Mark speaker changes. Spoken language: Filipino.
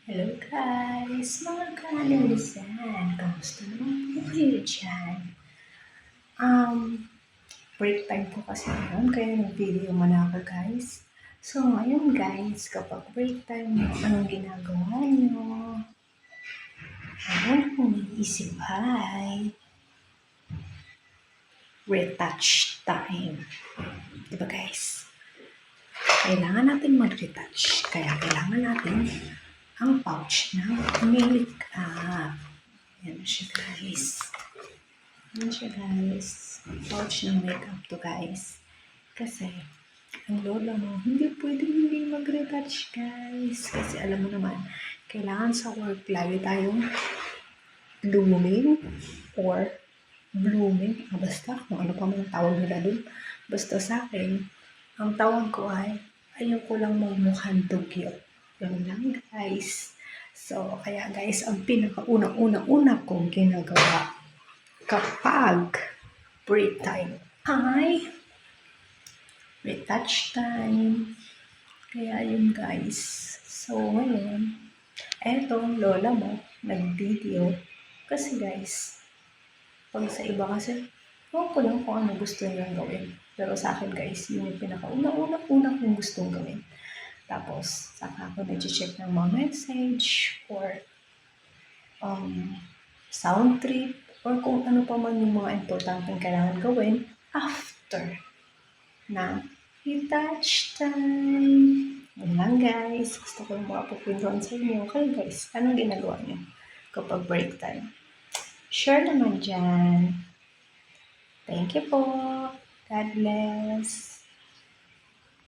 Speaker 1: Hello guys, mga kaalisan. Kamusta naman po kayo dyan? Break time po kasi ngayon, kaya nag-video man ako guys. So ngayon guys, kapag break time mo, anong ginagawa nyo? Ayun, kung iisip ay retouch time. Diba guys? Kailangan natin mag-retouch. Kaya kailangan natin ang pouch ng makeup. Yan siya guys. Yan siya guys. Pouch ng makeup to guys. Kasi, ang lola mo, hindi pwedeng hindi mag-retouch guys. Kasi alam mo naman, kailangan sa work lagi tayong blooming or blooming. Basta, kung ano pa man tawag nila dun. Basta sa akin, ang tawag ko ay, ayoko lang magmukhang dugyot. Yan lang guys. So, kaya guys, ang pinakauna-una kong ginagawa kapag break time ay retouch time. Kaya yun guys. So, ngayon, eto, lola mo, nag-video. Kasi guys, pag sa iba kasi, ko lang kung ano gusto niyang gawin. Pero sa akin guys, yun yung pinakauna-una kong gustong gawin. Tapos, saka ako nag-check ng mga message or sound trip or kung ano pa man yung mga importanteng kailangan gawin after na retouch time. Yan lang guys. Gusto ko yung mga pupinduan sa inyo. Okay guys, anong ginagawa niyo kapag break time? Share naman dyan. Thank you po. God bless.